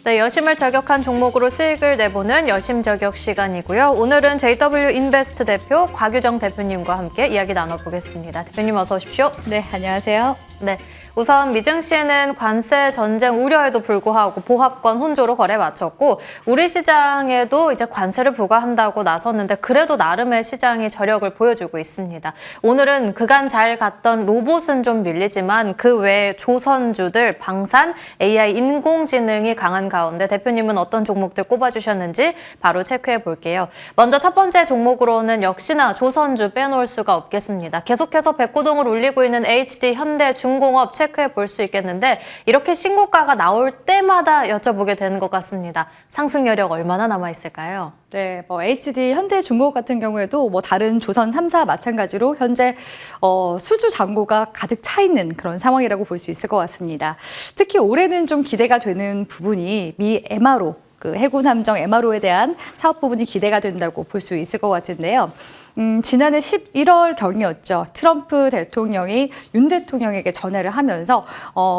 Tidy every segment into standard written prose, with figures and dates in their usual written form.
네, 여심을 저격한 종목으로 수익을 내보는 여심 저격 시간이고요. 오늘은 JW 인베스트 대표 곽유정 대표님과 함께 이야기 나눠보겠습니다. 대표님 어서 오십시오. 네, 안녕하세요. 네, 우선 미증시에는 관세 전쟁 우려에도 불구하고 보합권 혼조로 거래 마쳤고 우리 시장에도 이제 관세를 부과한다고 나섰는데 그래도 나름의 시장이 저력을 보여주고 있습니다. 오늘은 그간 잘 갔던 로봇은 좀 밀리지만 그 외에 조선주들, 방산, AI, 인공지능이 강한 가운데 대표님은 어떤 종목들 꼽아주셨는지 바로 체크해 볼게요. 먼저 첫 번째 종목으로는 역시나 조선주 빼놓을 수가 없겠습니다. 계속해서 백고동을 울리고 있는 HD, 현대, 중공업 체크해 볼 수 있겠는데 이렇게 신고가가 나올 때마다 여쭤보게 되는 것 같습니다. 상승 여력 얼마나 남아있을까요? 네, HD, 현대중공업 같은 경우에도 다른 조선 3사 마찬가지로 현재 수주 잔고가 가득 차 있는 그런 상황이라고 볼 수 있을 것 같습니다. 특히 올해는 좀 기대가 되는 부분이 미 MRO, 해군 함정 MRO에 대한 사업 부분이 기대가 된다고 볼 수 있을 것 같은데요. 지난해 11월 경이었죠. 트럼프 대통령이 윤 대통령에게 전화를 하면서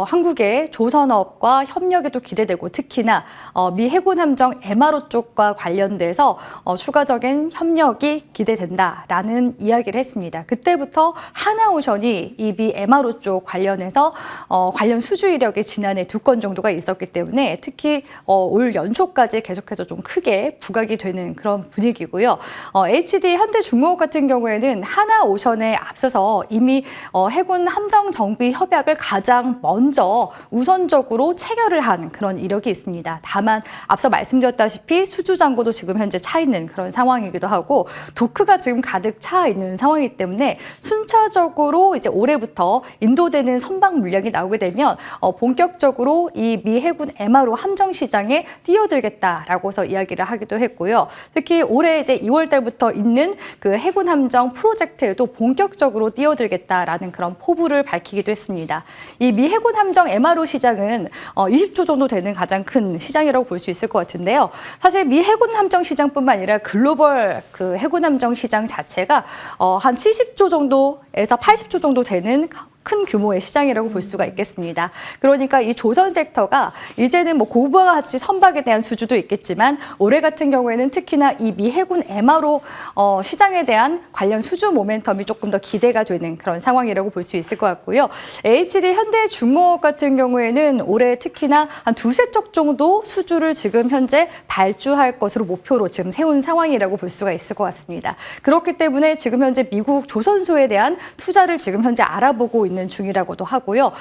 한국의 조선업과 협력이 또 기대되고 특히나 미 해군 함정 MRO 쪽과 관련돼서 추가적인 협력이 기대된다라는 이야기를 했습니다. 그때부터 하나오션이 이 미 MRO 쪽 관련해서 관련 수주 이력이 지난해 2건 정도가 있었기 때문에 특히 올 연초까지 계속해서 좀 크게 부각이 되는 그런 분위기고요. HD 현대중공업 같은 경우에는 하나오션에 앞서서 이미 해군 함정 정비 협약을 가장 먼저 우선적으로 체결을 한 그런 이력이 있습니다. 다만 앞서 말씀드렸다시피 수주 잔고도 지금 현재 차 있는 그런 상황이기도 하고 도크가 지금 가득 차 있는 상황이기 때문에 순차적으로 이제 올해부터 인도되는 선박 물량이 나오게 되면 본격적으로 이 미 해군 MRO 함정 시장에 뛰어들겠다라고서 이야기를 하기도 했고요. 특히 올해 이제 2월 달부터 있는 그 해군 함정 프로젝트에도 본격적으로 뛰어들겠다라는 그런 포부를 밝히기도 했습니다. 이 미 해군 함정 MRO 시장은 20조 정도 되는 가장 큰 시장이라고 볼 수 있을 것 같은데요. 사실 미 해군 함정 시장뿐만 아니라 글로벌 그 해군 함정 시장 자체가 한 70조 정도에서 80조 정도 되는 큰 규모의 시장이라고 볼 수가 있겠습니다. 그러니까 이 조선 섹터가 이제는 고부와 같이 선박에 대한 수주도 있겠지만 올해 같은 경우에는 특히나 이 미 해군 MRO 시장에 대한 관련 수주 모멘텀이 조금 더 기대가 되는 그런 상황이라고 볼 수 있을 것 같고요. HD 현대중공업 같은 경우에는 올해 특히나 한 2~3쪽 정도 수주를 지금 현재 발주할 것으로 목표로 지금 세운 상황이라고 볼 수가 있을 것 같습니다. 그렇기 때문에 지금 현재 미국 조선소에 대한 투자를 지금 현재 알아보고 있는 중이라고도 하고요.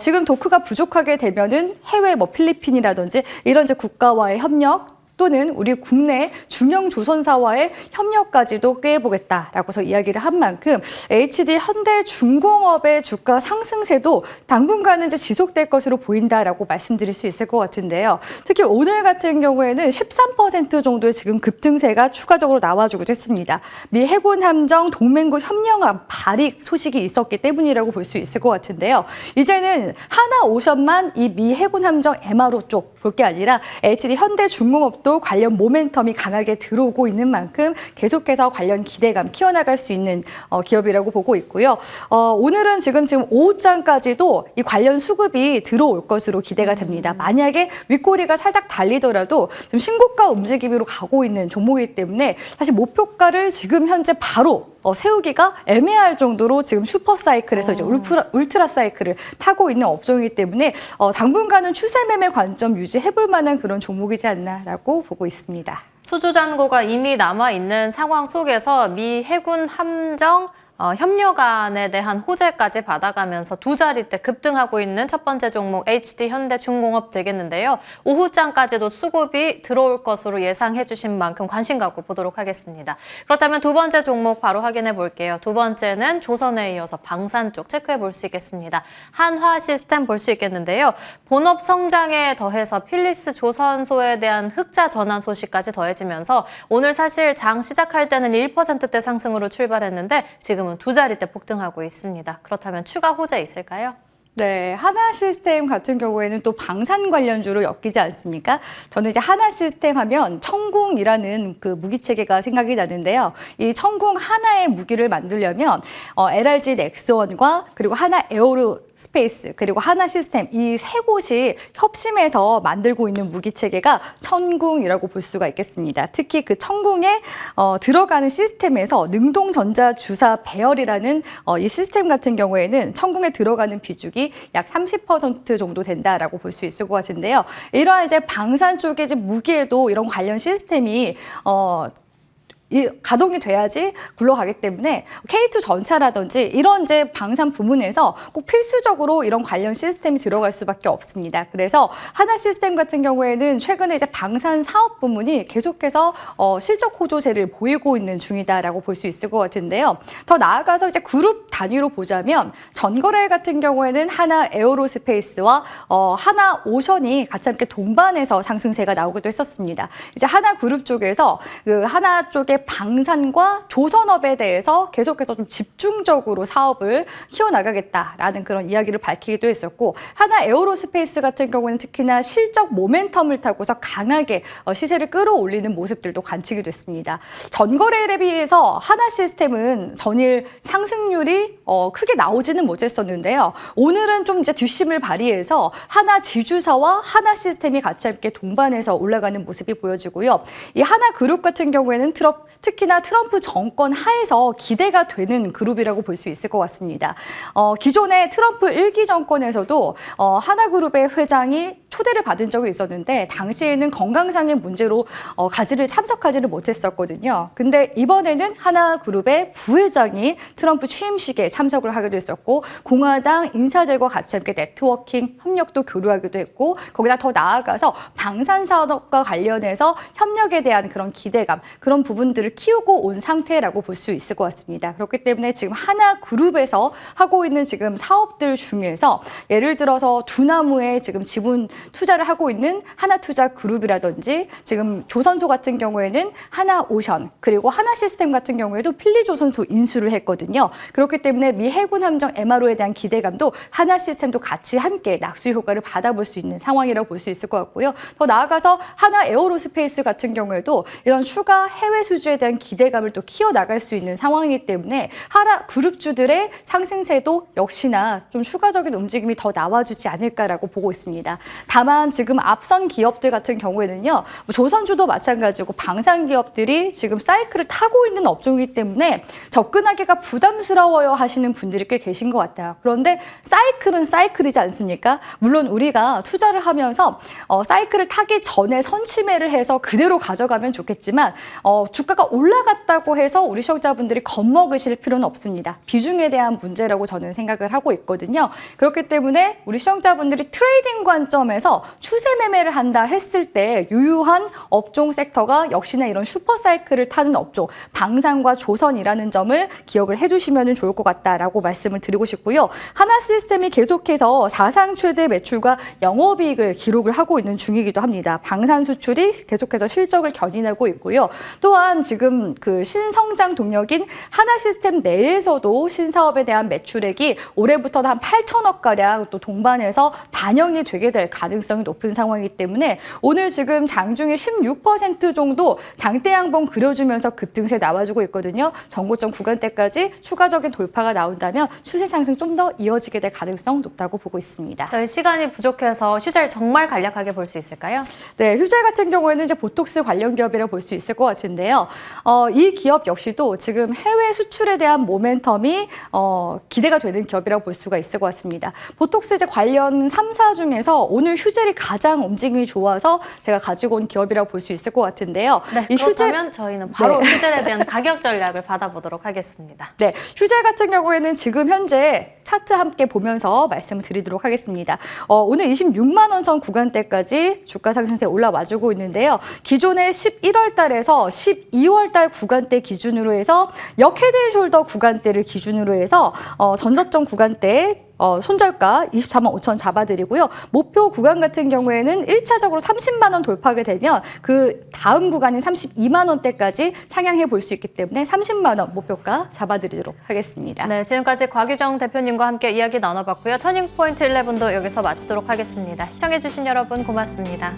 지금 도크가 부족하게 되면은 해외 필리핀이라든지 이런 이제 국가와의 협력 또는 우리 국내 중형 조선사와의 협력까지도 꾀해보겠다라고서 이야기를 한 만큼 HD 현대중공업의 주가 상승세도 당분간은 이제 지속될 것으로 보인다라고 말씀드릴 수 있을 것 같은데요. 특히 오늘 같은 경우에는 13% 정도의 지금 급등세가 추가적으로 나와주기도 했습니다. 미 해군 함정 동맹국 협력안 발익 소식이 있었기 때문이라고 볼 수 있을 것 같은데요. 이제는 하나오션만 이 미 해군 함정 MRO 쪽 볼 게 아니라 HD 현대중공업도 관련 모멘텀이 강하게 들어오고 있는 만큼 계속해서 관련 기대감 키워나갈 수 있는 기업이라고 보고 있고요. 오늘은 지금 오후장까지도 이 관련 수급이 들어올 것으로 기대가 됩니다. 만약에 윗꼬리가 살짝 달리더라도 지금 신고가 움직임으로 가고 있는 종목이기 때문에 사실 목표가를 지금 현재 바로 세우기가 애매할 정도로 지금 슈퍼사이클에서 이제 울트라 사이클을 타고 있는 업종이기 때문에 당분간은 추세 매매 관점 유지해볼 만한 그런 종목이지 않나라고 보고 있습니다. 수주 잔고가 이미 남아있는 상황 속에서 미 해군 함정 협력안에 대한 호재까지 받아가면서 두 자릿대 급등하고 있는 첫 번째 종목 HD 현대중공업 되겠는데요. 오후장까지도 수급이 들어올 것으로 예상해 주신 만큼 관심 갖고 보도록 하겠습니다. 그렇다면 두 번째 종목 바로 확인해 볼게요. 두 번째는 조선에 이어서 방산 쪽 체크해 볼 수 있겠습니다. 한화 시스템 볼 수 있겠는데요. 본업 성장에 더해서 필리스 조선소에 대한 흑자 전환 소식까지 더해지면서 오늘 사실 장 시작할 때는 1%대 상승으로 출발했는데 지금은 두 자릿대 폭등하고 있습니다. 그렇다면 추가 호재 있을까요? 네, 하나 시스템 같은 경우에는 또 방산 관련주로 엮이지 않습니까? 저는 이제 하나 시스템 하면 청궁이라는 그 무기 체계가 생각이 나는데요. 이 청궁 하나의 무기를 만들려면 LRG 넥스원과 그리고 하나 에어로 스페이스 그리고 하나 시스템 이 세 곳이 협심해서 만들고 있는 무기 체계가 천궁이라고 볼 수가 있겠습니다. 특히 그 천궁에 들어가는 시스템에서 능동전자주사 배열이라는 이 시스템 같은 경우에는 천궁에 들어가는 비중이 약 30% 정도 된다라고 볼 수 있을 것 같은데요. 이러한 이제 방산 쪽의 이제 무기에도 이런 관련 시스템이 가동이 돼야지 굴러가기 때문에 K2 전차라든지 이런 이제 방산 부문에서 꼭 필수적으로 이런 관련 시스템이 들어갈 수밖에 없습니다. 그래서 하나 시스템 같은 경우에는 최근에 이제 방산 사업 부문이 계속해서 실적 호조세를 보이고 있는 중이다라고 볼 수 있을 것 같은데요. 더 나아가서 이제 그룹 단위로 보자면 전거래 같은 경우에는 하나 에어로스페이스와 하나 오션이 같이 함께 동반해서 상승세가 나오기도 했었습니다. 이제 하나 그룹 쪽에서 그 하나 쪽의 방산과 조선업에 대해서 계속해서 좀 집중적으로 사업을 키워나가겠다라는 그런 이야기를 밝히기도 했었고 하나 에어로스페이스 같은 경우는 특히나 실적 모멘텀을 타고서 강하게 시세를 끌어올리는 모습들도 관측이 됐습니다. 전거래일에 비해서 하나 시스템은 전일 상승률이 크게 나오지는 못했었는데요. 오늘은 좀 이제 뒷심을 발휘해서 하나 지주사와 하나 시스템이 같이 함께 동반해서 올라가는 모습이 보여지고요. 이 하나 그룹 같은 경우에는 특히나 트럼프 정권 하에서 기대가 되는 그룹이라고 볼 수 있을 것 같습니다. 기존의 트럼프 1기 정권에서도 하나그룹의 회장이 초대를 받은 적이 있었는데 당시에는 건강상의 문제로 참석하지를 못했었거든요. 근데 이번에는 하나그룹의 부회장이 트럼프 취임식에 참석을 하기도 했었고 공화당 인사들과 같이 함께 네트워킹 협력도 교류하기도 했고 거기다 더 나아가서 방산산업과 관련해서 협력에 대한 그런 기대감 그런 부분들을 키우고 온 상태라고 볼 수 있을 것 같습니다. 그렇기 때문에 지금 하나그룹에서 하고 있는 지금 사업들 중에서 예를 들어서 두나무에 지금 지분 투자를 하고 있는 하나투자그룹이라든지 지금 조선소 같은 경우에는 하나오션 그리고 하나시스템 같은 경우에도 필리조선소 인수를 했거든요. 그렇기 때문에 미 해군 함정 MRO에 대한 기대감도 하나시스템도 같이 함께 낙수 효과를 받아볼 수 있는 상황이라고 볼 수 있을 것 같고요. 더 나아가서 하나 에어로스페이스 같은 경우에도 이런 추가 해외 수주에 대한 기대감을 또 키워나갈 수 있는 상황이기 때문에 하나 그룹주들의 상승세도 역시나 좀 추가적인 움직임이 더 나와주지 않을까라고 보고 있습니다. 다만 지금 앞선 기업들 같은 경우에는요. 조선주도 마찬가지고 방산 기업들이 지금 사이클을 타고 있는 업종이기 때문에 접근하기가 부담스러워요 하시는 분들이 꽤 계신 것 같아요. 그런데 사이클은 사이클이지 않습니까? 물론 우리가 투자를 하면서 사이클을 타기 전에 선취매를 해서 그대로 가져가면 좋겠지만 주가가 올라갔다고 해서 우리 시청자분들이 겁먹으실 필요는 없습니다. 비중에 대한 문제라고 저는 생각을 하고 있거든요. 그렇기 때문에 우리 시청자분들이 트레이딩 관점에서 추세 매매를 한다 했을 때 유효한 업종 섹터가 역시나 이런 슈퍼사이클을 타는 업종, 방산과 조선이라는 점을 기억을 해주시면 좋을 것 같다라고 말씀을 드리고 싶고요. 하나 시스템이 계속해서 사상 최대 매출과 영업이익을 기록을 하고 있는 중이기도 합니다. 방산 수출이 계속해서 실적을 견인하고 있고요. 또한 지금 그 신성장 동력인 하나 시스템 내에서도 신사업에 대한 매출액이 올해부터는 한 8천억 가량 또 동반해서 반영이 되게 될 가능성이 높은 상황이기 때문에 오늘 지금 장중에 16% 정도 장대 양봉 그려주면서 급등세 나와주고 있거든요. 전고점 구간대까지 추가적인 돌파가 나온다면 추세 상승 좀 더 이어지게 될 가능성 높다고 보고 있습니다. 저희 시간이 부족해서 휴재를 정말 간략하게 볼 수 있을까요? 네, 휴재 같은 경우에는 이제 보톡스 관련 기업이라고 볼 수 있을 것 같은데요. 이 기업 역시도 지금 해외 수출에 대한 모멘텀이 기대가 되는 기업이라고 볼 수가 있을 것 같습니다. 보톡스 이제 관련 3사 중에서 오늘 휴재를 가장 움직임이 좋아서 제가 가지고 온 기업이라고 볼 수 있을 것 같은데요. 네, 그렇다면 저희는 바로 휴재에 대한 가격 전략을 받아보도록 하겠습니다. 네, 휴재 같은 경우에는 지금 현재 차트 함께 보면서 말씀을 드리도록 하겠습니다. 오늘 26만 원 선 구간대까지 주가 상승세 올라와주고 있는데요. 기존의 11월 달에서 12월 달 구간대 기준으로 해서 역헤드앤숄더 구간대를 기준으로 해서 전저점 구간대 손절가 24만 5천 잡아드리고요. 목표 구간 같은 경우에는 1차적으로 30만 원 돌파하게 되면 그 다음 구간인 32만 원대까지 상향해 볼 수 있기 때문에 30만 원 목표가 잡아드리도록 하겠습니다. 네, 지금까지 곽유정 대표님과 위원과 함께 이야기 나눠봤고요. 터닝포인트 11도 여기서 마치도록 하겠습니다. 시청해주신 여러분 고맙습니다.